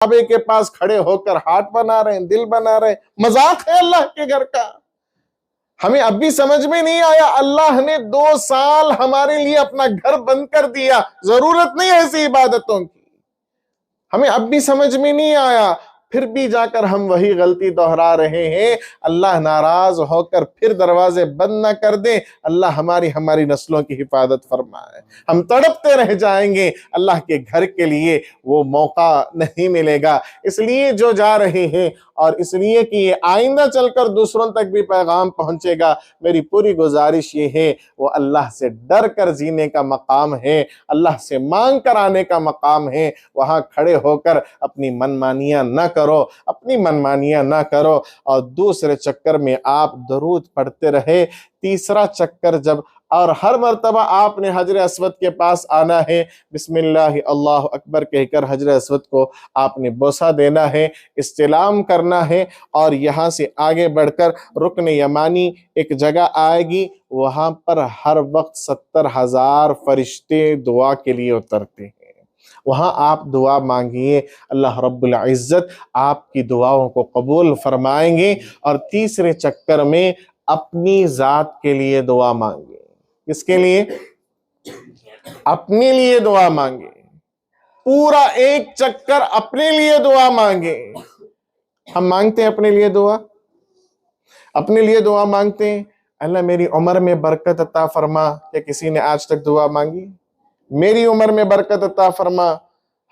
کعبے کے پاس کھڑے ہو کر ہاتھ بنا رہے ہیں، دل بنا رہے ہیں، مذاق ہے اللہ کے گھر کا۔ ہمیں اب بھی سمجھ میں نہیں آیا، اللہ نے 2 سال ہمارے لیے اپنا گھر بند کر دیا، ضرورت نہیں ایسی عبادتوں کی۔ ہمیں اب بھی سمجھ میں نہیں آیا، پھر بھی جا کر ہم وہی غلطی دہرا رہے ہیں۔ اللہ ناراض ہو کر پھر دروازے بند نہ کر دے، اللہ ہماری نسلوں کی حفاظت فرمائے۔ ہم تڑپتے رہ جائیں گے، اللہ کے گھر کے لیے وہ موقع نہیں ملے گا۔ اس لیے جو جا رہے ہیں اور اس لیے کہ یہ آئندہ چل کر دوسروں تک بھی پیغام پہنچے گا، میری پوری گزارش یہ ہے وہ اللہ سے ڈر کر جینے کا مقام ہے، اللہ سے مانگ کر آنے کا مقام ہے۔ وہاں کھڑے ہو کر اپنی منمانیاں نہ کرو، اپنی منمانیاں نہ کرو، اور دوسرے چکر میں آپ درود پڑھتے رہے۔ تیسرا چکر جب، اور ہر مرتبہ آپ نے حجر اسود کے پاس آنا ہے، بسم اللہ اللہ اکبر کہہ کر حجر اسود کو آپ نے بوسہ دینا ہے، استلام کرنا ہے، اور یہاں سے آگے بڑھ کر رکن یمانی ایک جگہ آئے گی، وہاں پر ہر وقت 70,000 فرشتے دعا کے لیے اترتے ہیں۔ وہاں آپ دعا مانگیے، اللہ رب العزت آپ کی دعاؤں کو قبول فرمائیں گے۔ اور تیسرے چکر میں اپنی ذات کے لیے دعا مانگے۔ کس کے لیے؟ اپنے لیے دعا مانگے، پورا ایک چکر اپنے لیے دعا مانگے۔ ہم مانگتے ہیں اپنے لیے دعا، اپنے لیے دعا مانگتے ہیں، اللہ میری عمر میں برکت عطا فرما۔ کیا کسی نے آج تک دعا مانگی؟ میری عمر میں برکت عطا فرما،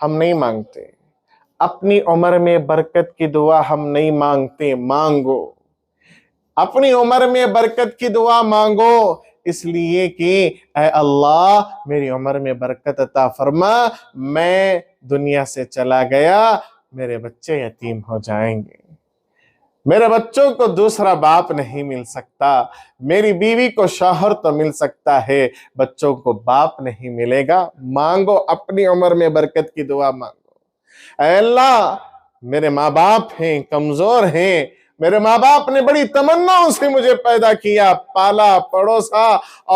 ہم نہیں مانگتے۔ اپنی عمر میں برکت کی دعا ہم نہیں مانگتے، مانگو۔ اپنی عمر میں برکت کی دعا مانگو، اس لیے کہ اے اللہ میری عمر میں برکت عطا فرما، میں دنیا سے چلا گیا، میرے بچے یتیم ہو جائیں گے، میرے بچوں کو دوسرا باپ نہیں مل سکتا، میری بیوی کو شوہر تو مل سکتا ہے، بچوں کو باپ نہیں ملے گا۔ مانگو، اپنی عمر میں برکت کی دعا مانگو۔ اے اللہ میرے ماں باپ ہیں، کمزور ہیں، میرے ماں باپ نے بڑی تمناؤں سے مجھے پیدا کیا، پالا پڑوسا،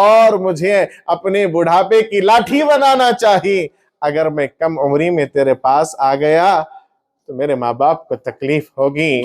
اور مجھے اپنے بڑھاپے کی لاٹھی بنانا چاہیے۔ اگر میں کم عمری میں تیرے پاس آ گیا تو میرے ماں باپ کو تکلیف ہوگی،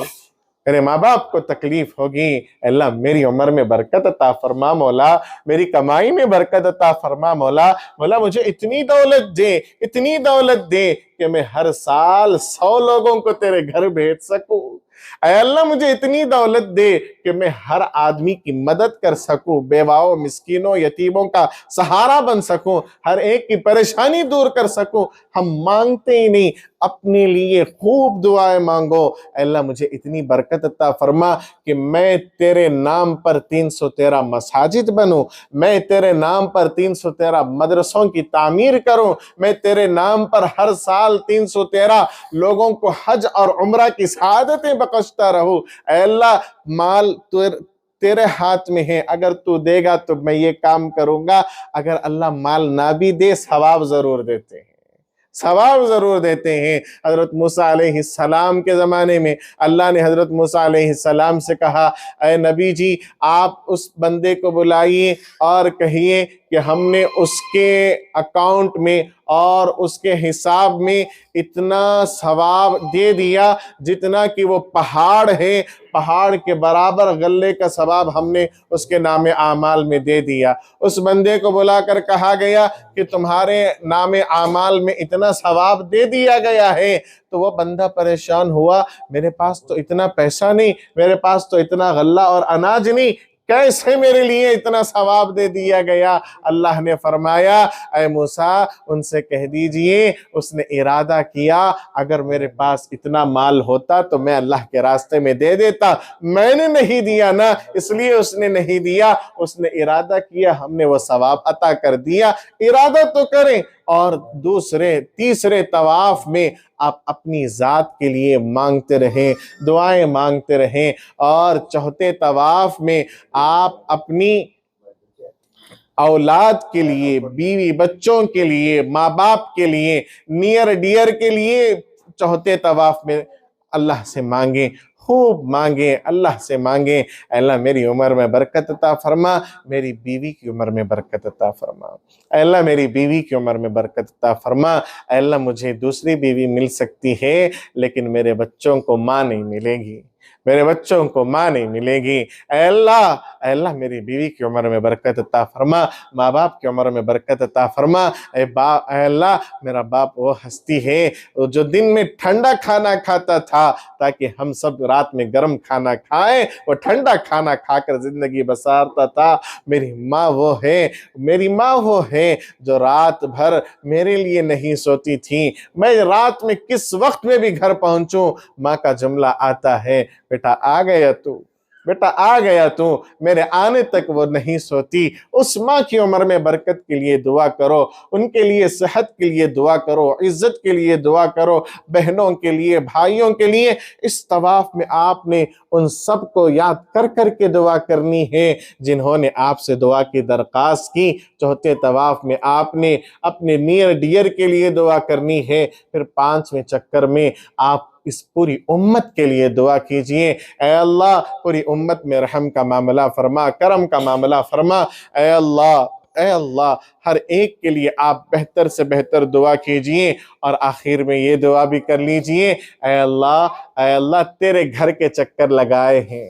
میرے ماں باپ کو تکلیف ہوگی۔ اللہ میری عمر میں برکت عطا فرما مولا، میری کمائی میں برکت عطا فرما مولا، مولا مجھے اتنی دولت دے، اتنی دولت دے کہ میں ہر سال 100 لوگوں کو تیرے گھر بھیج سکوں۔ اے اللہ مجھے اتنی دولت دے کہ میں ہر آدمی کی مدد کر سکوں، بیواؤں، مسکینوں، یتیموں کا سہارا بن سکوں، ہر ایک کی پریشانی دور کر سکوں۔ ہم مانگتے ہی نہیں، اپنے لیے خوب دعائیں مانگو۔ اے اللہ مجھے اتنی برکت عطا فرما کہ میں تیرے نام پر 313 مساجد بنوں، میں تیرے نام پر 313 مدرسوں کی تعمیر کروں، میں تیرے نام پر ہر سال 313 لوگوں کو حج اور عمرہ کی سعادتیں بخشتا رہوں۔ اے اللہ مال تیرے ہاتھ میں ہے، اگر تو دے گا تو میں یہ کام کروں گا، اگر اللہ مال نہ بھی دے ثواب ضرور دیتے ہیں، ثواب ضرور دیتے ہیں۔ حضرت موسیٰ علیہ السلام کے زمانے میں اللہ نے حضرت موسیٰ علیہ السلام سے کہا، اے نبی جی آپ اس بندے کو بلائیے اور کہیے کہ ہم نے اس کے اکاؤنٹ میں اور اس کے حساب میں اتنا ثواب دے دیا جتنا کہ وہ پہاڑ ہے، پہاڑ کے برابر غلے کا ثواب ہم نے اس کے نام اعمال میں دے دیا۔ اس بندے کو بلا کر کہا گیا کہ تمہارے نام اعمال میں اتنا ثواب دے دیا گیا ہے، تو وہ بندہ پریشان ہوا، میرے پاس تو اتنا پیسہ نہیں، میرے پاس تو اتنا غلہ اور اناج نہیں، کیسے میرے لیے اتنا ثواب دے دیا گیا؟ اللہ نے فرمایا اے موسیٰ ان سے کہہ دیجئے اس نے ارادہ کیا اگر میرے پاس اتنا مال ہوتا تو میں اللہ کے راستے میں دے دیتا، میں نے نہیں دیا نا، اس لیے اس نے نہیں دیا، اس نے ارادہ کیا، ہم نے وہ ثواب عطا کر دیا۔ ارادہ تو کریں، اور تیسرے طواف میں آپ اپنی ذات کے لیے مانگتے رہیں، دعائیں مانگتے رہیں، اور چوتھے طواف میں آپ اپنی اولاد کے لیے، بیوی بچوں کے لیے، ماں باپ کے لیے، نیئر ڈیئر کے لیے چوتھے طواف میں اللہ سے مانگیں۔ خوب مانگیں، اللہ سے مانگیں اے اللہ میری عمر میں برکت عطا فرما، میری بیوی کی عمر میں برکت عطا فرما، اے اللہ میری بیوی کی عمر میں برکت عطا فرما، اے اللہ مجھے دوسری بیوی مل سکتی ہے لیکن میرے بچوں کو ماں نہیں ملے گی، میرے بچوں کو ماں نہیں ملے گی، اے اللہ میری بیوی کی عمر میں برکت عطا فرما، ماں باپ کی عمر میں برکت عطا فرما، اے اللہ میرا باپ وہ ہستی ہے جو دن میں ٹھنڈا کھانا کھاتا تھا تاکہ ہم سب رات میں گرم کھانا کھائیں، وہ ٹھنڈا کھانا کھا کر زندگی بسارتا تھا، میری ماں وہ ہے جو رات بھر میرے لیے نہیں سوتی تھی، میں رات میں کس وقت میں بھی گھر پہنچوں ماں کا جملہ آتا ہے، بیٹا آ گیا تو میرے آنے تک وہ نہیں سوتی، اس ماں کی عمر میں برکت کے لیے دعا کرو، ان کے لیے صحت کے لیے دعا کرو، عزت کے لیے دعا کرو، بہنوں کے لیے، بھائیوں کے لیے۔ اس طواف میں آپ نے ان سب کو یاد کر کر کے دعا کرنی ہے جنہوں نے آپ سے دعا کی درخواست کی۔ چوتھے طواف میں آپ نے اپنے نیئر ڈیئر کے لیے دعا کرنی ہے، پھر پانچویں چکر میں آپ اس پوری امت کے لیے دعا کیجئے، اے اللہ پوری امت میں رحم کا معاملہ فرما، کرم کا معاملہ فرما، اے اللہ ہر ایک کے لیے آپ بہتر سے بہتر دعا کیجئے، اور آخر میں یہ دعا بھی کر لیجئے، اے اللہ تیرے گھر کے چکر لگائے ہیں،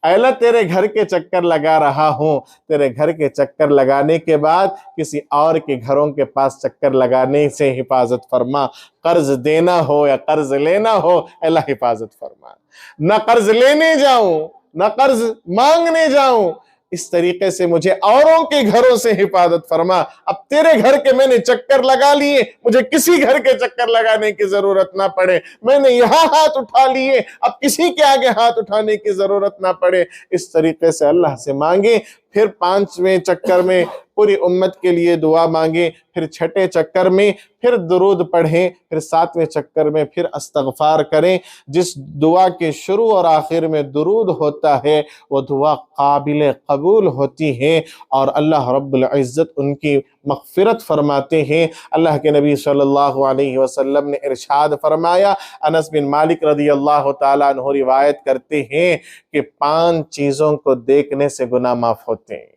اے اللہ تیرے گھر کے چکر لگا رہا ہوں، تیرے گھر کے چکر لگانے کے بعد کسی اور کے گھروں کے پاس چکر لگانے سے حفاظت فرما، قرض دینا ہو یا قرض لینا ہو اے اللہ حفاظت فرما، نہ قرض لینے جاؤں نہ قرض مانگنے جاؤں، اس طریقے سے مجھے اوروں کے گھروں سے حفاظت فرما، اب تیرے گھر کے میں نے چکر لگا لیے، مجھے کسی گھر کے چکر لگانے کی ضرورت نہ پڑے، میں نے یہاں ہاتھ اٹھا لیے اب کسی کے آگے ہاتھ اٹھانے کی ضرورت نہ پڑے، اس طریقے سے اللہ سے مانگیں۔ پھر پانچویں چکر میں پوری امت کے لیے دعا مانگیں، پھر چھٹے چکر میں پھر درود پڑھیں، پھر ساتویں چکر میں پھر استغفار کریں۔ جس دعا کے شروع اور آخر میں درود ہوتا ہے وہ دعا قابل قبول ہوتی ہے اور اللہ رب العزت ان کی مغفرت فرماتے ہیں۔ اللہ کے نبی صلی اللہ علیہ وسلم نے ارشاد فرمایا، انس بن مالک رضی اللہ تعالیٰ عنہ روایت کرتے ہیں کہ 5 چیزوں کو دیکھنے سے گناہ معاف ہوتے ہیں۔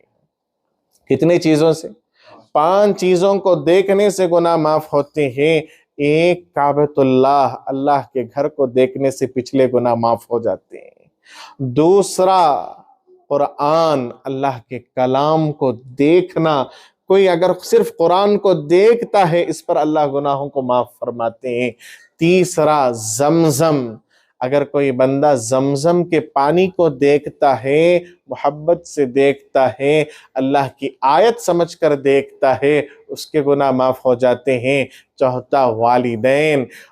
کتنے چیزوں سے؟ 5 چیزوں کو دیکھنے سے گناہ معاف ہوتے ہیں۔ ایک کعبۃ اللہ کے گھر کو دیکھنے سے پچھلے گناہ معاف ہو جاتے ہیں۔ دوسرا قرآن، اللہ کے کلام کو دیکھنا، کوئی اگر صرف قرآن کو دیکھتا ہے اس پر اللہ گناہوں کو معاف فرماتے ہیں۔ تیسرا زمزم، اگر کوئی بندہ زمزم کے پانی کو دیکھتا ہے، محبت سے دیکھتا ہے، اللہ کی آیت سمجھ کر دیکھتا ہے، اس کے گناہ معاف ہو جاتے ہیں۔ چوتھا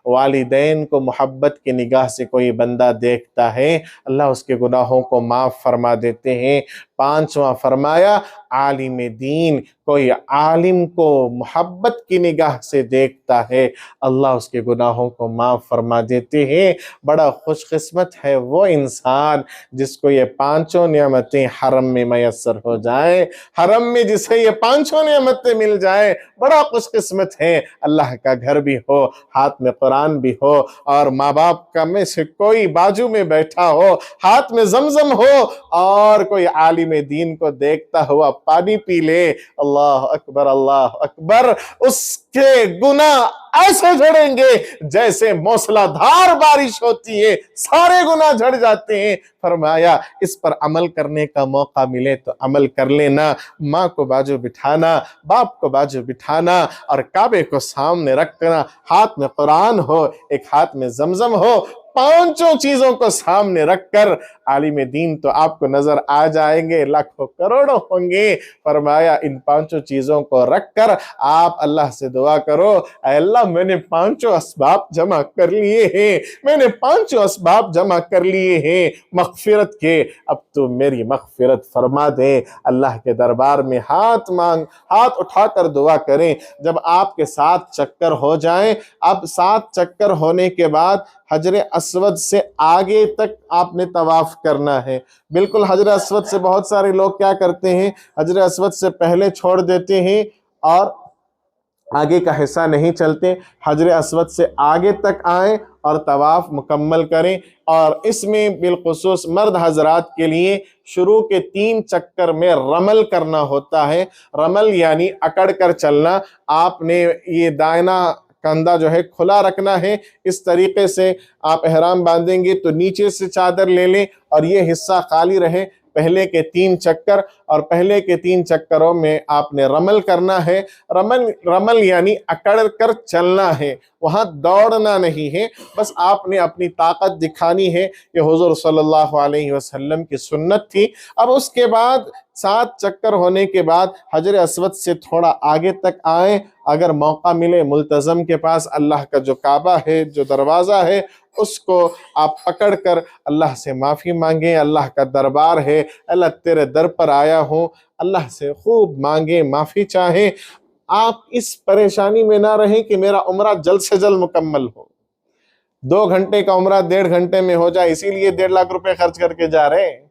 والدین کو محبت کی نگاہ سے کوئی بندہ دیکھتا ہے، اللہ اس کے گناہوں کو معاف فرما دیتے ہیں۔ پانچواں فرمایا عالم دین، کوئی عالم کو محبت کی نگاہ سے دیکھتا ہے، اللہ اس کے گناہوں کو معاف فرما دیتے ہیں۔ بڑا خوش قسمت ہے وہ انسان جس کو یہ 5 نعمتیں حرم میں میسر ہو جائیں، حرم میں جسے یہ 5 نعمتیں مل جائیں، بڑا خوش قسمت ہے۔ اللہ کا گھر بھی ہو، ہاتھ میں قرآن بھی ہو، اور ماں باپ کا میں سے کوئی بازو میں بیٹھا ہو، ہاتھ میں زمزم ہو، اور کوئی عالم دین کو دیکھتا ہوا پانی پی لے، اللہ اکبر اللہ اکبر، اس کے گناہ ایسے جھڑیں گے جیسے موسلا دھار بارش ہوتی ہے، سارے گناہ جھڑ جاتے ہیں۔ فرمایا اس پر عمل کرنے کا موقع ملے تو عمل کر لینا، ماں کو بازو بٹھانا، باپ کو بازو بٹھانا، اور کعبے کو سامنے رکھنا، ہاتھ میں قرآن ہو، ایک ہاتھ میں زمزم ہو، 5 چیزوں کو سامنے رکھ کر عالم دین تو آپ کو نظر آ جائیں گے، لاکھوں کروڑوں ہوں گے۔ فرمایا ان 5 چیزوں کو رکھ کر آپ اللہ سے دعا کرو، اے اللہ میں نے 5 اسباب جمع کر لیے ہیں، میں نے 5 اسباب جمع کر لیے ہیں مغفرت کے، اب تو میری مغفرت فرما دے۔ اللہ کے دربار میں ہاتھ اٹھا کر دعا کریں۔ جب آپ کے 7 چکر ہو جائیں، اب 7 چکر ہونے کے بعد حجر اسود سے آگے تک آپ نے طواف کرنا ہے۔ بالکل حجر اسود سے بہت سارے لوگ کیا کرتے ہیں، حجر اسود سے پہلے چھوڑ دیتے ہیں اور آگے کا حصہ نہیں چلتے، حجر اسود سے آگے تک آئیں اور طواف مکمل کریں۔ اور اس میں بالخصوص مرد حضرات کے لیے شروع کے 3 چکر میں رمل کرنا ہوتا ہے۔ رمل یعنی اکڑ کر چلنا۔ آپ نے یہ دائنا کندھا جو ہے کھلا رکھنا ہے، اس طریقے سے آپ احرام باندھیں گے تو نیچے سے چادر لے لیں اور یہ حصہ خالی رہے پہلے کے 3 چکر، اور پہلے کے 3 چکروں میں آپ نے رمل کرنا ہے۔ رمل یعنی اکڑ کر چلنا ہے، وہاں دوڑنا نہیں ہے، بس آپ نے اپنی طاقت دکھانی ہے۔ یہ حضور صلی اللہ علیہ وسلم کی سنت تھی۔ اب اس کے بعد 7 چکر ہونے کے بعد حجر اسود سے تھوڑا آگے تک آئیں، اگر موقع ملے ملتزم کے پاس اللہ کا جو کعبہ ہے، جو دروازہ ہے، اس کو آپ پکڑ کر اللہ سے معافی مانگیں۔ اللہ کا دربار ہے، اللہ تیرے در پر آیا ہوں، اللہ سے خوب مانگیں، معافی چاہیں۔ آپ اس پریشانی میں نہ رہیں کہ میرا عمرہ جلد سے جلد مکمل ہو، 2 گھنٹے کا عمرہ 1.5 گھنٹے میں ہو جائے اسی لیے 1.5 لاکھ روپے خرچ کر کے جا رہے ہیں۔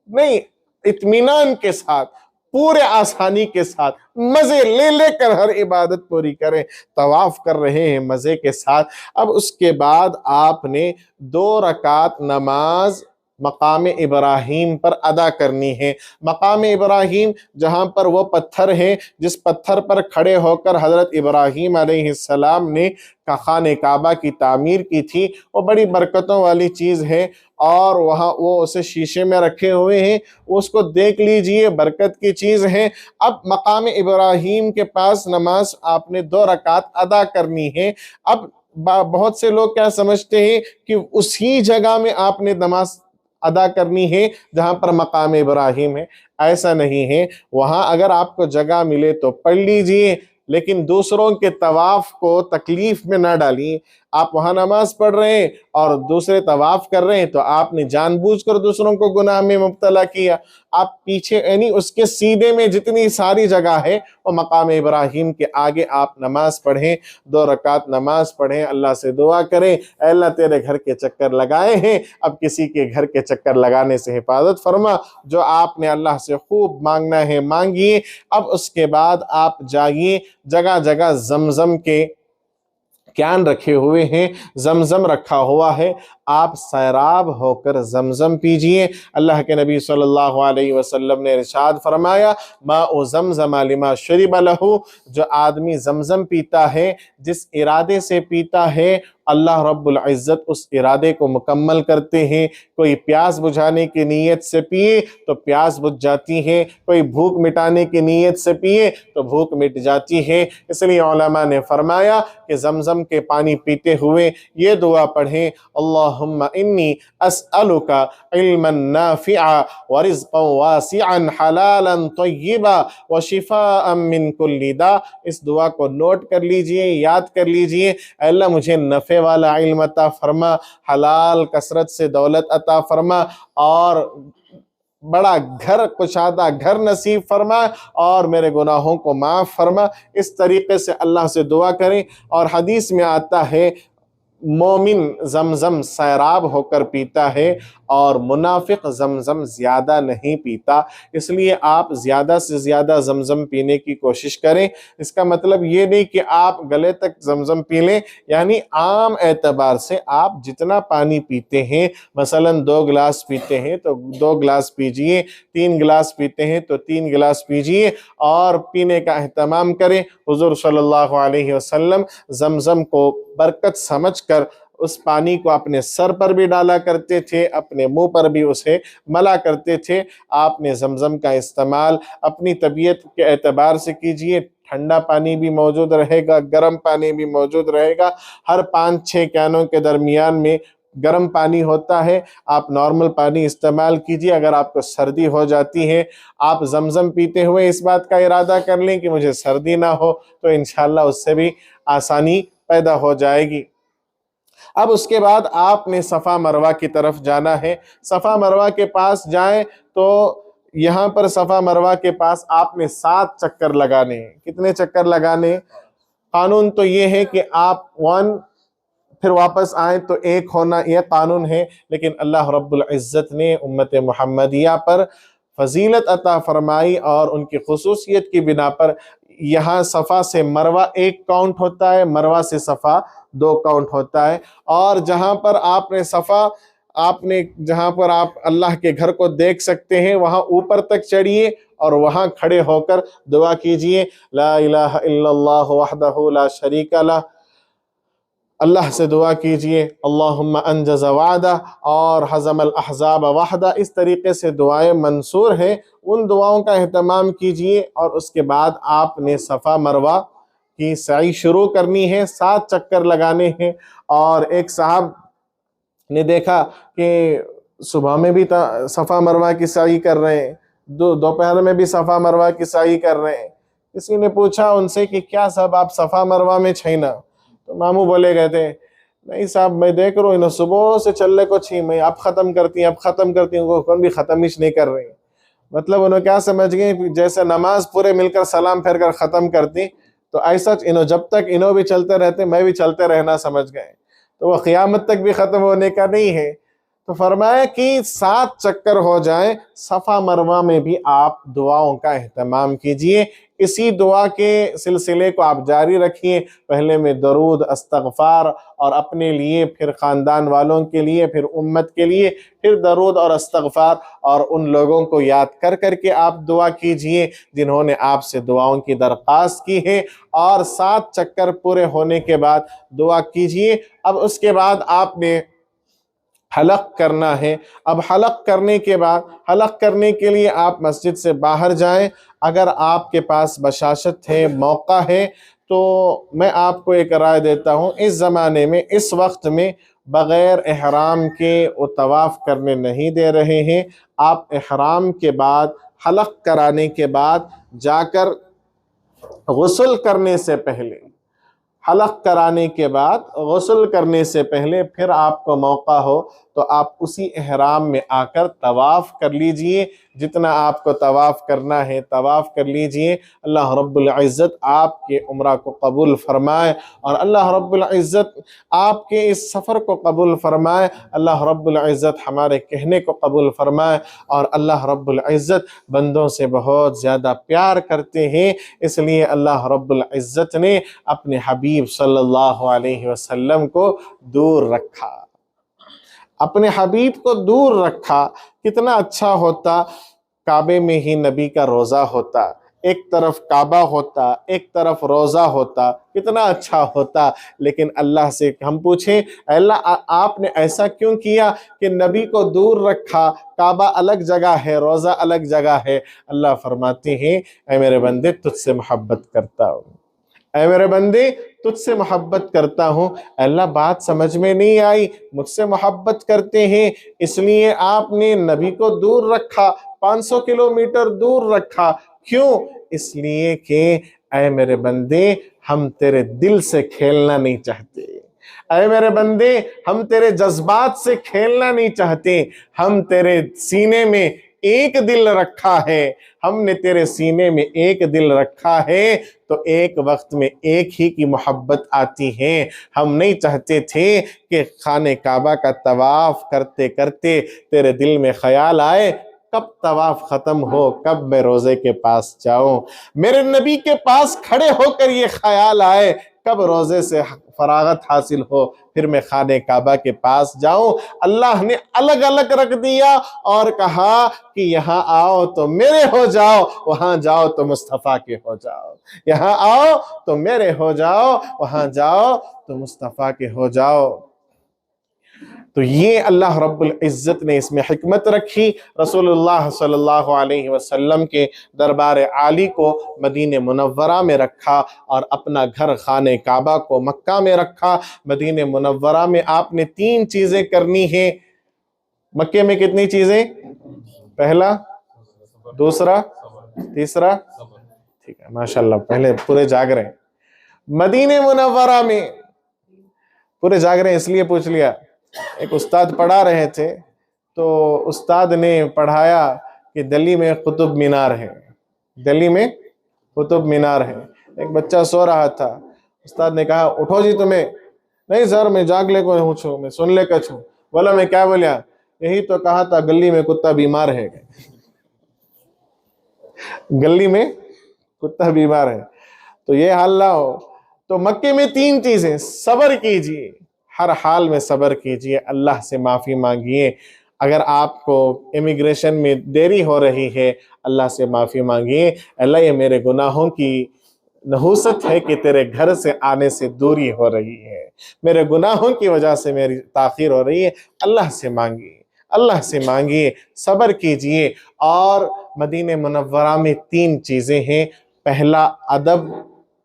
نہیں، اطمینان کے ساتھ، پورے آسانی کے ساتھ، مزے لے لے کر ہر عبادت پوری کریں۔ طواف کر رہے ہیں مزے کے ساتھ۔ اب اس کے بعد آپ نے 2 رکعت نماز مقام ابراہیم پر ادا کرنی ہے۔ مقام ابراہیم جہاں پر وہ پتھر ہے جس پتھر پر کھڑے ہو کر حضرت ابراہیم علیہ السلام نے خانہ کعبہ کی تعمیر کی تھی، وہ بڑی برکتوں والی چیز ہے، اور وہاں وہ اسے شیشے میں رکھے ہوئے ہیں، اس کو دیکھ لیجئے، برکت کی چیز ہے۔ اب مقام ابراہیم کے پاس نماز آپ نے 2 رکعت ادا کرنی ہے۔ اب بہت سے لوگ کیا سمجھتے ہیں کہ اسی جگہ میں آپ نے نماز ادا کرنی ہے جہاں پر مقام ابراہیم ہے۔ ایسا نہیں ہے، وہاں اگر آپ کو جگہ ملے تو پڑھ لیجئے، لیکن دوسروں کے طواف کو تکلیف میں نہ ڈالیے۔ آپ وہاں نماز پڑھ رہے ہیں اور دوسرے طواف کر رہے ہیں تو آپ نے جان بوجھ کر دوسروں کو گناہ میں مبتلا کیا۔ آپ پیچھے یعنی اس کے سیدھے میں جتنی ساری جگہ ہے وہ مقام ابراہیم کے آگے آپ نماز پڑھیں، 2 رکعت نماز پڑھیں، اللہ سے دعا کریں، اے اللہ تیرے گھر کے چکر لگائے ہیں، اب کسی کے گھر کے چکر لگانے سے حفاظت فرما، جو آپ نے اللہ سے خوب مانگنا ہے مانگیے۔ اب اس کے بعد آپ جائیے، جگہ جگہ زمزم کے کین رکھے ہوئے ہیں، زمزم رکھا ہوا ہے، آپ سیراب ہو کر زمزم پیجئے۔ اللہ کے نبی صلی اللہ علیہ وسلم نے ارشاد فرمایا، ماء زمزم لما شرب لہ، جو آدمی زمزم پیتا ہے جس ارادے سے پیتا ہے، اللہ رب العزت اس ارادے کو مکمل کرتے ہیں۔ کوئی پیاس بجھانے کی نیت سے پیے تو پیاس بجھ جاتی ہے، کوئی بھوک مٹانے کی نیت سے پیے تو بھوک مٹ جاتی ہے۔ اس لیے علماء نے فرمایا کہ زمزم کے پانی پیتے ہوئے یہ دعا پڑھیں، اللہم انی اسألک علما نافعا ورزقا واسعا حلالا طیبا وشفاء من کل داء۔ اس دعا کو نوٹ کر لیجئے، یاد کر لیجئے، اے اللہ مجھے نفع والا علم عطا فرما، حلال کثرت سے دولت عطا فرما، اور بڑا گھر کشادہ گھر نصیب فرما، اور میرے گناہوں کو معاف فرما۔ اس طریقے سے اللہ سے دعا کریں۔ اور حدیث میں آتا ہے مومن زمزم سیراب ہو کر پیتا ہے اور منافق زمزم زیادہ نہیں پیتا۔ اس لیے آپ زیادہ سے زیادہ زمزم پینے کی کوشش کریں۔ اس کا مطلب یہ نہیں کہ آپ گلے تک زمزم پی لیں، یعنی عام اعتبار سے آپ جتنا پانی پیتے ہیں، مثلا 2 گلاس پیتے ہیں تو 2 گلاس پیجئے، 3 گلاس پیتے ہیں تو 3 گلاس پیجئے، اور پینے کا اہتمام کریں۔ حضور صلی اللہ علیہ وسلم زمزم کو برکت سمجھ کر اس پانی کو اپنے سر پر بھی ڈالا کرتے تھے، اپنے منہ پر بھی اسے ملا کرتے تھے۔ آپ نے زمزم کا استعمال اپنی طبیعت کے اعتبار سے کیجئے، ٹھنڈا پانی بھی موجود رہے گا، گرم پانی بھی موجود رہے گا، ہر 5-6 کینوں کے درمیان میں گرم پانی ہوتا ہے، آپ نارمل پانی استعمال کیجئے۔ اگر آپ کو سردی ہو جاتی ہے، آپ زمزم پیتے ہوئے اس بات کا ارادہ کر لیں کہ مجھے سردی نہ ہو، تو انشاءاللہ اس سے بھی آسانی پیدا ہو جائے گی۔ اب اس کے بعد آپ نے صفا مروہ کی طرف جانا ہے۔ صفا مروہ کے پاس جائیں تو یہاں پر صفا مروہ کے پاس آپ نے 7 چکر لگانے ہیں۔ کتنے چکر لگانے؟ قانون تو یہ ہے کہ آپ 1 پھر واپس آئیں تو 1 ہونا، یہ قانون ہے، لیکن اللہ رب العزت نے امت محمدیہ پر فضیلت عطا فرمائی اور ان کی خصوصیت کی بنا پر یہاں صفا سے مروہ 1 کاؤنٹ ہوتا ہے، مروہ سے صفا 2 کاؤنٹ ہوتا ہے، اور جہاں پر آپ نے صفا جہاں پر آپ اللہ کے گھر کو دیکھ سکتے ہیں وہاں اوپر تک چڑھیے اور وہاں کھڑے ہو کر دعا کیجئے، لا الہ الا اللہ وحدہ لا شریک لہ، اللہ سے دعا کیجئے اللہم انجز وعدہ اور حزم الاحزاب وحدہ۔ اس طریقے سے دعائیں منصور ہیں، ان دعاؤں کا اہتمام کیجئے، اور اس کے بعد آپ نے صفا مروہ کی سعی شروع کرنی ہے، 7 چکر لگانے ہیں۔ اور ایک صاحب نے دیکھا کہ صبح میں بھی صفا مروہ کی سعی کر رہے ہیں، دوپہر میں بھی صفا مروہ کی سعی کر رہے ہیں۔ کسی نے پوچھا ان سے کہ کیا صاحب آپ صفا مروہ میں چھینا؟ تو ماموں بولے گئے تھے نہیں صاحب میں دیکھ رہا ہوں انہوں صبح سے چلے کو چھی میں اب ختم کرتی ہیں وہ کون بھی ختم ہی نہیں کر رہی۔ مطلب انہوں کیا سمجھ گئے جیسے نماز پورے مل کر سلام پھیر کر ختم کرتی، تو ایسا جب تک انہوں بھی چلتے رہتے میں بھی چلتے رہنا سمجھ گئے، تو وہ قیامت تک بھی ختم ہونے کا نہیں ہے۔ تو فرمایا کہ 7 چکر ہو جائیں، صفا مروہ میں بھی آپ دعاؤں کا اہتمام کیجئے۔ اسی دعا کے سلسلے کو آپ جاری رکھیے، پہلے میں درود، استغفار، اور اپنے لیے، پھر خاندان والوں کے لیے، پھر امت کے لیے، پھر درود اور استغفار، اور ان لوگوں کو یاد کر کر کے آپ دعا کیجئے جنہوں نے آپ سے دعاؤں کی درخواست کی ہے، اور 7 چکر پورے ہونے کے بعد دعا کیجئے۔ اب اس کے بعد آپ نے حلق کرنا ہے۔ اب حلق کرنے کے بعد، حلق کرنے کے لیے آپ مسجد سے باہر جائیں، اگر آپ کے پاس بشاشت ہے، موقع ہے، تو میں آپ کو ایک رائے دیتا ہوں، اس زمانے میں، اس وقت میں بغیر احرام کے وہ طواف کرنے نہیں دے رہے ہیں۔ آپ احرام کے بعد، حلق کرانے کے بعد جا کر غسل کرنے سے پہلے، حلق کرانے کے بعد غسل کرنے سے پہلے پھر آپ کو موقع ہو تو آپ اسی احرام میں آ کر طواف کر لیجئے، جتنا آپ کو طواف کرنا ہے طواف کر لیجئے۔ اللہ رب العزت آپ کے عمرہ کو قبول فرمائے، اور اللہ رب العزت آپ کے اس سفر کو قبول فرمائے، اللہ رب العزت ہمارے کہنے کو قبول فرمائے، اور اللہ رب العزت بندوں سے بہت زیادہ پیار کرتے ہیں، اس لیے اللہ رب العزت نے اپنے حبیب صلی اللہ علیہ وسلم کو دور رکھا، اپنے حبیب کو دور رکھا۔ کتنا اچھا ہوتا کعبے میں ہی نبی کا روزہ ہوتا، ایک طرف کعبہ ہوتا، ایک طرف روزہ ہوتا، کتنا اچھا ہوتا۔ لیکن اللہ سے ہم پوچھیں اے اللہ آپ نے ایسا کیوں کیا کہ نبی کو دور رکھا؟ کعبہ الگ جگہ ہے، روزہ الگ جگہ ہے۔ اللہ فرماتے ہیں اے میرے بندے تجھ سے محبت کرتا ہوں، اے میرے بندے تجھ سے محبت کرتا ہوں۔ اللہ بات سمجھ میں نہیں آئی، مجھ سے محبت کرتے ہیں اس لیے آپ نے نبی کو دور رکھا، 500 کلومیٹر دور رکھا، کیوں؟ اس لیے کہ اے میرے بندے ہم تیرے دل سے کھیلنا نہیں چاہتے، اے میرے بندے ہم تیرے جذبات سے کھیلنا نہیں چاہتے، ہم تیرے سینے میں ایک دل رکھا ہے، ہم نے تیرے سینے میں ایک دل رکھا ہے تو ایک وقت میں ایک ہی کی محبت آتی ہے۔ ہم نہیں چاہتے تھے کہ خانہ کعبہ کا طواف کرتے کرتے تیرے دل میں خیال آئے کب طواف ختم ہو، کب میں روزے کے پاس جاؤں، میرے نبی کے پاس کھڑے ہو کر یہ خیال آئے کب روزے سے فراغت حاصل ہو پھر میں خانہ کعبہ کے پاس جاؤں۔ اللہ نے الگ الگ رکھ دیا اور کہا کہ یہاں آؤ تو میرے ہو جاؤ، وہاں جاؤ تو مصطفیٰ کے ہو جاؤ، یہاں آؤ تو میرے ہو جاؤ، وہاں جاؤ تو مصطفیٰ کے ہو جاؤ۔ تو یہ اللہ رب العزت نے اس میں حکمت رکھی، رسول اللہ صلی اللہ علیہ وسلم کے دربار عالی کو مدینہ منورہ میں رکھا، اور اپنا گھر خانہ کعبہ کو مکہ میں رکھا۔ مدینہ منورہ میں آپ نے 3 چیزیں کرنی ہیں، مکے میں کتنی چیزیں؟ پہلا، دوسرا، تیسرا، ٹھیک ہے ماشاءاللہ پہلے پورے جاگ رہے ہیں۔ مدینہ منورہ میں پورے جاگ رہے ہیں اس لیے پوچھ لیا، ایک استاد پڑھا رہے تھے تو استاد نے پڑھایا کہ دلی میں قطب مینار ہے، دلی میں قطب مینار ہے۔ ایک بچہ سو رہا تھا، استاد نے کہا اٹھو جی تمہیں، نہیں سر میں جاگ لے کو ہوں چھو، میں سن لے کا چھو، بولا میں کیا بولیا؟ یہی تو کہا تھا گلی میں کتا بیمار ہے، گلی میں کتا بیمار ہے۔ تو یہ حال نہ ہو. تو مکے میں 3 چیزیں: صبر کیجئے، ہر حال میں صبر کیجئے، اللہ سے معافی مانگیے. اگر آپ کو امیگریشن میں دیری ہو رہی ہے، اللہ سے معافی مانگیے، اللہ یہ میرے گناہوں کی نحوست ہے کہ تیرے گھر سے آنے سے دوری ہو رہی ہے، میرے گناہوں کی وجہ سے میری تاخیر ہو رہی ہے. اللہ سے مانگیے، اللہ سے مانگیے، صبر کیجئے. اور مدینہ منورہ میں 3 چیزیں ہیں: پہلا ادب،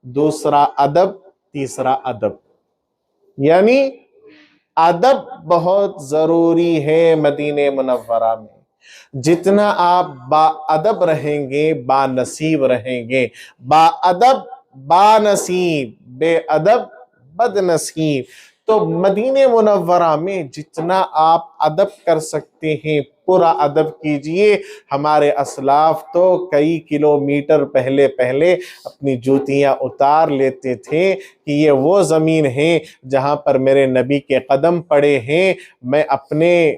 دوسرا ادب، تیسرا ادب. یعنی ادب بہت ضروری ہے مدینہ منورہ میں. جتنا آپ با ادب رہیں گے با نصیب رہیں گے. با ادب با نصیب، بے ادب بد نصیب. تو مدینہ منورہ میں جتنا آپ ادب کر سکتے ہیں پورا ادب کیجئے. ہمارے اسلاف تو کئی کلومیٹر پہلے اپنی جوتیاں اتار لیتے تھے کہ یہ وہ زمین ہے جہاں پر میرے نبی کے قدم پڑے ہیں، میں اپنے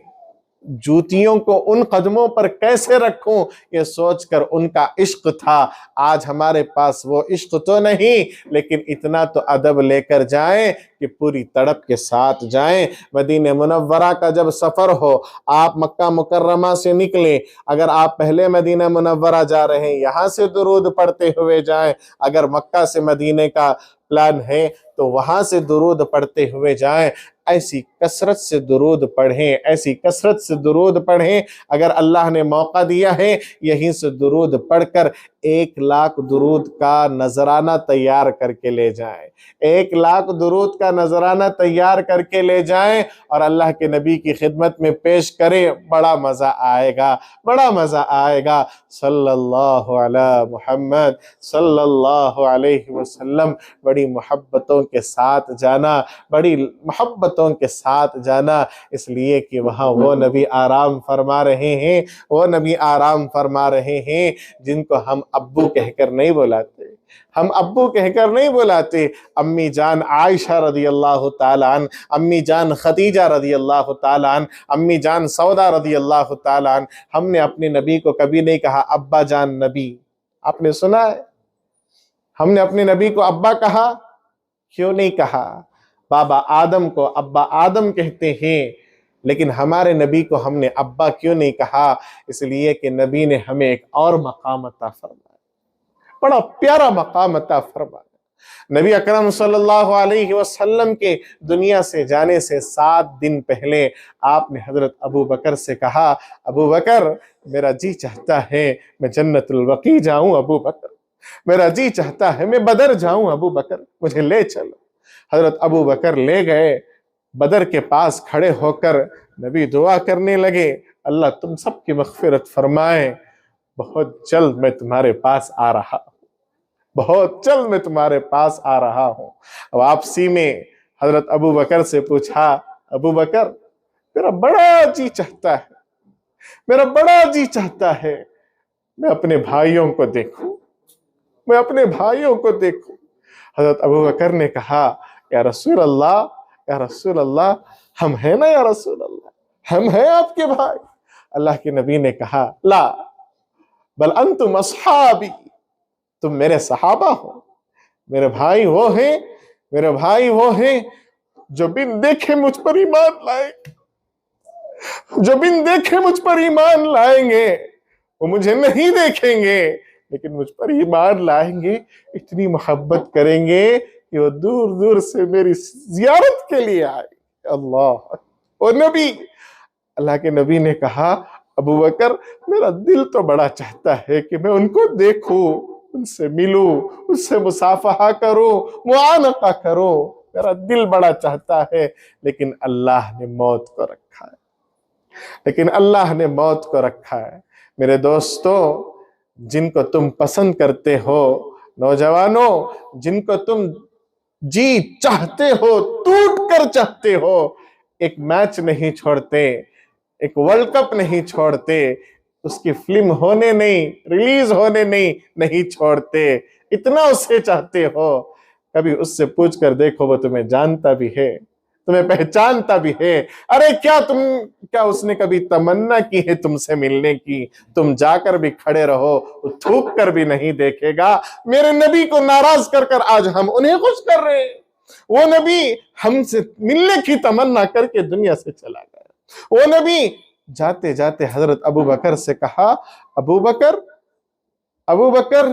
جوتیوں کو ان قدموں پر کیسے رکھوں، یہ سوچ کر ان کا عشق تھا. آج ہمارے پاس وہ عشق تو نہیں، لیکن اتنا تو ادب لے کر جائیں کہ پوری تڑپ کے ساتھ جائیں. مدینہ منورہ کا جب سفر ہو، آپ مکہ مکرمہ سے نکلیں، اگر آپ پہلے مدینہ منورہ جا رہے ہیں یہاں سے درود پڑھتے ہوئے جائیں. اگر مکہ سے مدینہ کا پلان ہے تو وہاں سے درود پڑھتے ہوئے جائیں. ایسی کثرت سے درود پڑھیں، ایسی کثرت سے درود پڑھیں. اگر اللہ نے موقع دیا ہے یہیں سے درود پڑھ کر 1,00,000 درود کا نذرانہ تیار کر کے لے جائیں. 1,00,000 درود کا نذرانہ تیار کر کے لے جائیں اور اللہ کے نبی کی خدمت میں پیش کریں. بڑا مزہ آئے گا، بڑا مزہ آئے گا. صلی اللہ علی محمد صلی اللہ علیہ وسلم. بڑی محبتوں کے ساتھ جانا، بڑی محبتوں کے ساتھ جانا، اس لیے کہ وہاں وہ نبی آرام فرما رہے ہیں، وہ نبی آرام فرما رہے ہیں جن کو ہم ابو کہہ کر نہیں بلاتے. ہم ابو کہہ کر نہیں بلاتے. امی جان عائشہ رضی اللہ تعالیٰ عنہ، امی جان خدیجہ رضی اللہ تعالیٰ عنہ، امی جان سودا رضی اللہ تعالیٰ عنہ. ہم نے اپنے نبی کو کبھی نہیں کہا ابا جان نبی. آپ نے سنا ہے ہم نے اپنے نبی کو ابا کہا؟ کیوں نہیں کہا؟ بابا آدم کو ابا آدم کہتے ہیں، لیکن ہمارے نبی کو ہم نے ابا کیوں نہیں کہا؟ اس لیے کہ نبی نے ہمیں ایک اور مقام عطا فرمایا، بڑا پیارا مقام عطا فرمایا. نبی اکرم صلی اللہ علیہ وسلم کے دنیا سے جانے سے 7 دن پہلے آپ نے حضرت ابو بکر سے کہا ابو بکر میرا جی چاہتا ہے میں جنت البقیع جاؤں، ابو بکر میرا جی چاہتا ہے میں بدر جاؤں، ابو بکر مجھے لے چلو. حضرت ابو بکر لے گئے. بدر کے پاس کھڑے ہو کر نبی دعا کرنے لگے اللہ تم سب کی مغفرت فرمائے، بہت جلد میں تمہارے پاس آ رہا ہوں، بہت جلد میں تمہارے پاس آ رہا ہوں. واپسی میں حضرت ابو بکر سے پوچھا ابو بکر میرا بڑا جی چاہتا ہے، میرا بڑا جی چاہتا ہے میں اپنے بھائیوں کو دیکھوں، میں اپنے بھائیوں کو دیکھوں. حضرت ابو بکر نے کہا یا رسول اللہ، یا رسول اللہ ہم ہیں نا، یا رسول اللہ ہم ہیں آپ کے بھائی. اللہ کے نبی نے کہا لا بل انتم اصحابی، تم میرے صحابہ ہو. میرے بھائی وہ ہیں، میرے بھائی وہ ہیں جو بن دیکھے مجھ پر ایمان لائیں، جو بن دیکھے مجھ پر ایمان لائیں گے. وہ مجھے نہیں دیکھیں گے لیکن مجھ پر ایمان لائیں گے، اتنی محبت کریں گے کہ وہ دور دور سے میری زیارت کے لیے آئے. اللہ اور نبی، اللہ کے نبی نے کہا ابو بکر میرا دل تو بڑا چاہتا ہے کہ میں ان کو دیکھوں، ان سے ملوں، ان سے مصافحہ کروں، معانقہ کروں. میرا دل بڑا چاہتا ہے لیکن اللہ نے موت کو رکھا ہے، لیکن اللہ نے موت کو رکھا ہے. میرے دوستو، جن کو تم پسند کرتے ہو، نوجوانوں جن کو تم جی چاہتے ہو، ٹوٹ کر چاہتے ہو، ایک میچ نہیں چھوڑتے، ایک ورلڈ کپ نہیں چھوڑتے، اس کی فلم ہونے نہیں، ریلیز ہونے نہیں چھوڑتے. اتنا اسے چاہتے ہو، کبھی اس سے پوچھ کر دیکھو وہ تمہیں جانتا بھی ہے، تمہیں پہچانتا بھی ہے۔ ارے کیا اس نے کبھی تمنا کی ہے تم سے ملنے کی؟ تم جا کر بھی کھڑے رہو، تھوک کر بھی نہیں دیکھے گا۔ میرے نبی کو ناراض کر کر آج ہم انہیں خوش کر رہے ہیں۔ وہ نبی ہم سے ملنے کی تمنا کر کے دنیا سے چلا گیا۔ وہ نبی جاتے جاتے حضرت ابو بکر سے کہا، ابو بکر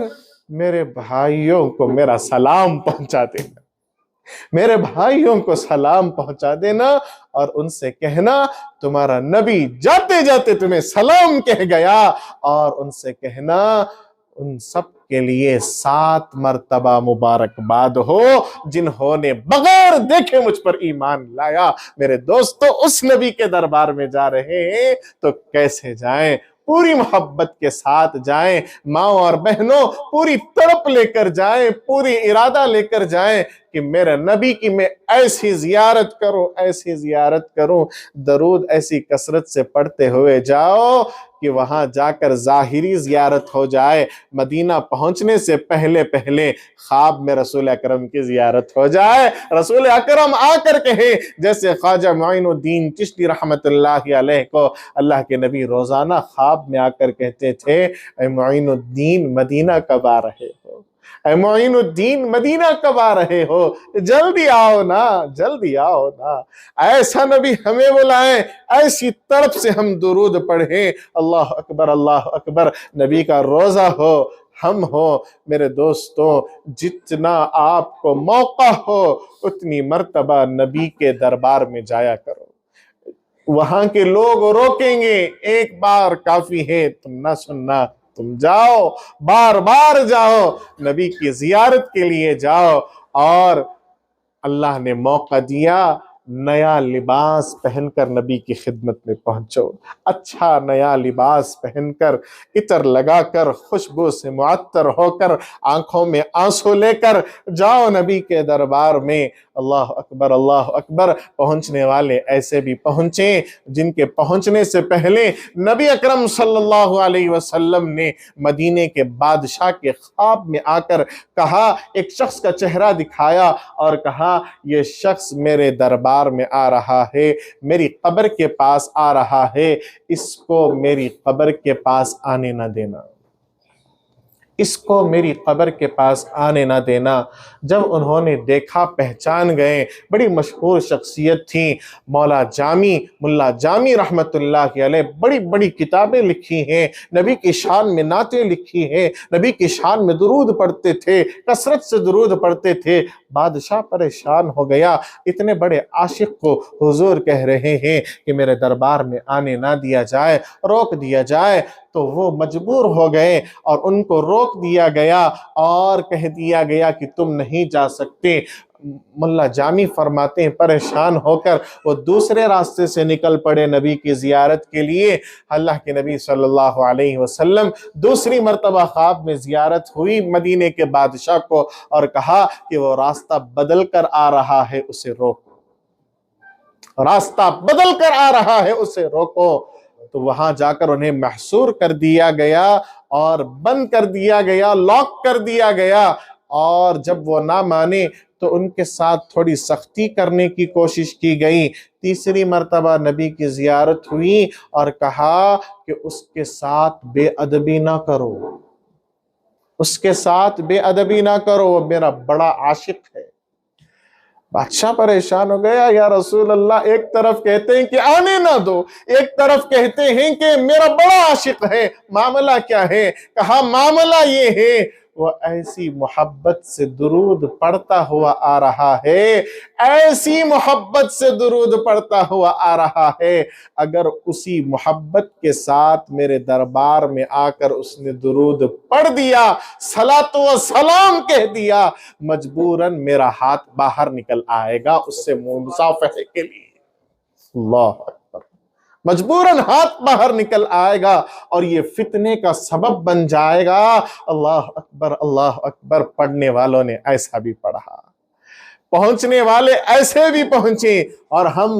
میرے بھائیوں کو میرا سلام پہنچا دینا، میرے بھائیوں کو سلام پہنچا دینا، اور ان سے کہنا تمہارا نبی جاتے جاتے تمہیں سلام کہہ گیا، اور ان سے کہنا ان سب کے لیے 7 مرتبہ مبارکباد ہو جنہوں نے بغیر دیکھے مجھ پر ایمان لایا۔ میرے دوستو، اس نبی کے دربار میں جا رہے ہیں تو کیسے جائیں؟ پوری محبت کے ساتھ جائیں، ماں اور بہنوں پوری تڑپ لے کر جائیں، پوری ارادہ لے کر جائیں کہ میرے نبی کی میں ایسی زیارت کروں، درود ایسی کثرت سے پڑھتے ہوئے جاؤ کہ وہاں جا کر ظاہری زیارت ہو جائے، مدینہ پہنچنے سے پہلے خواب میں رسول اکرم کی زیارت ہو جائے، رسول اکرم آ کر کہے، جیسے خواجہ معین الدین چشتی رحمت اللہ علیہ کو اللہ کے نبی روزانہ خواب میں آ کر کہتے تھے، اے معین الدین مدینہ کب آ رہے ہو؟ اے معین الدین مدینہ کب آ رہے ہو؟ جلدی آؤ نا، جلدی آؤ نا۔ ایسا نبی ہمیں بلائیں، ایسی طرف سے ہم درود پڑھیں، اللہ اکبر اللہ اکبر۔ نبی کا روزہ ہو، ہم ہو، میرے دوستوں، جتنا آپ کو موقع ہو اتنی مرتبہ نبی کے دربار میں جایا کرو۔ وہاں کے لوگ روکیں گے، ایک بار کافی ہے، تم نہ سننا، تم جاؤ، بار بار جاؤ، نبی کی زیارت کے لیے جاؤ۔ اور اللہ نے موقع دیا، نیا لباس پہن کر نبی کی خدمت میں پہنچو، اچھا نیا لباس پہن کر، عطر لگا کر، خوشبو سے معطر ہو کر، آنکھوں میں آنسو لے کر جاؤ نبی کے دربار میں۔ اللہ اکبر اللہ اکبر۔ پہنچنے والے ایسے بھی پہنچیں جن کے پہنچنے سے پہلے نبی اکرم صلی اللہ علیہ وسلم نے مدینے کے بادشاہ کے خواب میں آ کر کہا، ایک شخص کا چہرہ دکھایا اور کہا، یہ شخص میرے دربار میں آ رہا ہے، میری قبر کے پاس آ رہا ہے، اس کو میری قبر کے پاس آنے نہ دینا، اس کو میری قبر کے پاس آنے نہ دینا۔ جب انہوں نے دیکھا، پہچان گئے، بڑی مشہور شخصیت تھی، ملا جامی رحمت اللہ علیہ، بڑی بڑی کتابیں لکھی ہیں، نبی کی شان میں نعتیں لکھی ہیں، نبی کی شان میں درود پڑھتے تھے، کثرت سے درود پڑھتے تھے۔ بادشاہ پریشان ہو گیا، اتنے بڑے عاشق کو حضور کہہ رہے ہیں کہ میرے دربار میں آنے نہ دیا جائے، روک دیا جائے، تو وہ مجبور ہو گئے اور ان کو روک دیا گیا اور کہہ دیا گیا کہ تم نہیں جا سکتے۔ ملا جامی فرماتے ہیں، پریشان ہو کر وہ دوسرے راستے سے نکل پڑے نبی کی زیارت کے لیے۔ اللہ کے نبی صلی اللہ علیہ وسلم دوسری مرتبہ خواب میں زیارت ہوئی مدینے کے بادشاہ کو، اور کہا کہ وہ راستہ بدل کر آ رہا ہے، اسے روکو، راستہ بدل کر آ رہا ہے، اسے روکو۔ تو وہاں جا کر انہیں محصور کر دیا گیا اور بند کر دیا گیا، لاک کر دیا گیا، اور جب وہ نہ مانے تو ان کے ساتھ تھوڑی سختی کرنے کی کوشش کی گئی۔ تیسری مرتبہ نبی کی زیارت ہوئی اور کہا کہ اس کے ساتھ بے ادبی نہ کرو، اس کے ساتھ بے ادبی نہ کرو، وہ میرا بڑا عاشق ہے۔ بادشاہ پریشان ہو گیا، یا رسول اللہ، ایک طرف کہتے ہیں کہ آنے نہ دو، ایک طرف کہتے ہیں کہ میرا بڑا عاشق ہے، معاملہ کیا ہے؟ کہا معاملہ یہ ہے، وہ ایسی محبت سے درود پڑھتا ہوا آ رہا ہے، ایسی محبت سے درود پڑھتا ہوا آ رہا ہے، اگر اسی محبت کے ساتھ میرے دربار میں آ کر اس نے درود پڑھ دیا، صلاۃ و سلام کہہ دیا، مجبوراً میرا ہاتھ باہر نکل آئے گا اس سے مصافحے کے لیے۔ اللہ اکبر، مجبوراً ہاتھ باہر نکل آئے گا اور یہ فتنے کا سبب بن جائے گا۔ اللہ اکبر اللہ اکبر۔ پڑھنے والوں نے ایسا بھی پڑھا، پہنچنے والے ایسے بھی پہنچے، اور ہم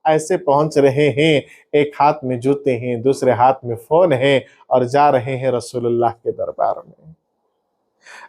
ایسے پہنچ رہے ہیں، ایک ہاتھ میں جوتے ہیں، دوسرے ہاتھ میں فون ہے، اور جا رہے ہیں رسول اللہ کے دربار میں۔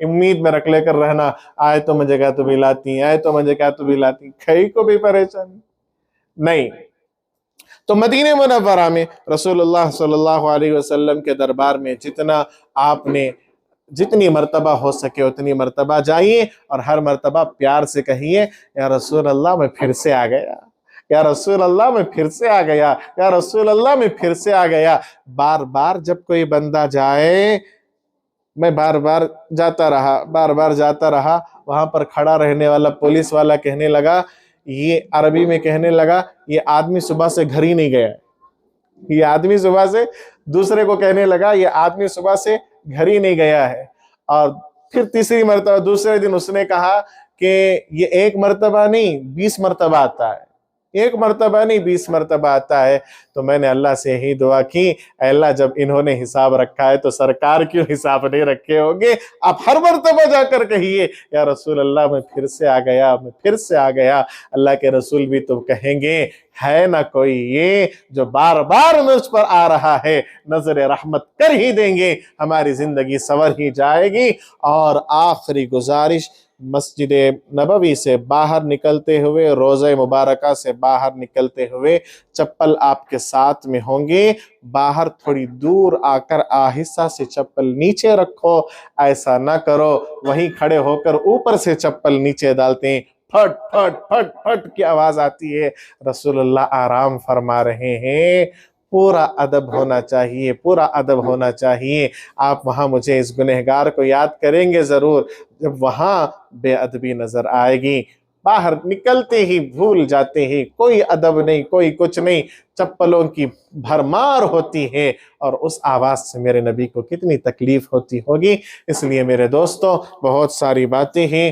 امید میں رکھ لے کر رہنا، آئے تو مجھے کیا تو بھی لاتی، آئے تو مجھے کیا تو بھی لاتی، کھئی کو بھی پریشانی نہیں۔ تو مدینہ منورہ میں رسول اللہ صلی اللہ علیہ وسلم کے دربار میں جتنا آپ نے جتنی مرتبہ ہو سکے اتنی مرتبہ جائیے، اور ہر مرتبہ پیار سے کہیے یا رسول اللہ میں پھر سے آ گیا، یا رسول اللہ میں پھر سے آ گیا، یا رسول اللہ میں پھر سے آ گیا۔ بار بار جب کوئی بندہ جائے، میں بار بار جاتا رہا، وہاں پر کھڑا رہنے والا پولیس والا کہنے لگا، یہ عربی میں کہنے لگا، یہ آدمی صبح سے گھر ہی نہیں گیا ہے، یہ آدمی صبح سے، دوسرے کو کہنے لگا یہ آدمی صبح سے گھر ہی نہیں گیا ہے۔ اور پھر تیسری مرتبہ دوسرے دن اس نے کہا کہ یہ ایک مرتبہ نہیں 20 مرتبہ آتا ہے، ایک مرتبہ نہیں 20 مرتبہ آتا ہے۔ تو میں نے اللہ سے یہی دعا کی، اے اللہ جب انہوں نے حساب رکھا ہے تو سرکار کیوں حساب نہیں رکھے ہوں گے؟ آپ ہر مرتبہ جا کر کہیے یا رسول اللہ میں پھر سے آ گیا، میں پھر سے آ گیا۔ اللہ کے رسول بھی تو کہیں گے ہے نہ کوئی یہ جو بار بار مجھ پر آ رہا ہے، نظر رحمت کر ہی دیں گے، ہماری زندگی سنور ہی جائے گی۔ اور آخری گزارش، مسجد نبوی سے باہر نکلتے ہوئے، روضہ مبارکہ سے باہر نکلتے ہوئے چپل آپ کے ساتھ میں ہوں گے، باہر تھوڑی دور آ کر آہستہ سے چپل نیچے رکھو، ایسا نہ کرو وہیں کھڑے ہو کر اوپر سے چپل نیچے ڈالتے ہیں، پھٹ پھٹ پھٹ پھٹ کی آواز آتی ہے۔ رسول اللہ آرام فرما رہے ہیں، پورا ادب ہونا چاہیے، پورا ادب ہونا چاہیے۔ آپ وہاں مجھے اس گنہگار کو یاد کریں گے ضرور جب وہاں بے ادبی نظر آئے گی۔ باہر نکلتے ہی بھول جاتے ہیں، کوئی ادب نہیں، کوئی کچھ نہیں، چپلوں کی بھرمار ہوتی ہے، اور اس آواز سے میرے نبی کو کتنی تکلیف ہوتی ہوگی۔ اس لیے میرے دوستو بہت ساری باتیں ہیں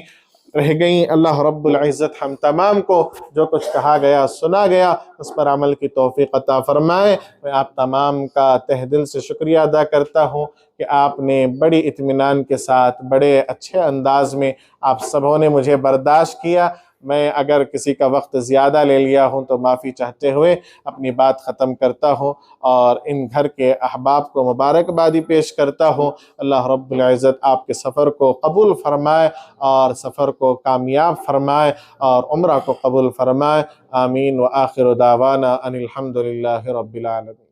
رہ گئیں، اللہ رب العزت ہم تمام کو جو کچھ کہا گیا سنا گیا اس پر عمل کی توفیق عطا فرمائے۔ میں آپ تمام کا تہ دل سے شکریہ ادا کرتا ہوں کہ آپ نے بڑی اطمینان کے ساتھ، بڑے اچھے انداز میں آپ سبوں نے مجھے برداشت کیا۔ میں اگر کسی کا وقت زیادہ لے لیا ہوں تو معافی چاہتے ہوئے اپنی بات ختم کرتا ہوں، اور ان گھر کے احباب کو مبارکبادی پیش کرتا ہوں۔ اللہ رب العزت آپ کے سفر کو قبول فرمائے، اور سفر کو کامیاب فرمائے، اور عمرہ کو قبول فرمائے۔ آمین۔ وآخر دعوانا ان الحمد للہ رب العالمین۔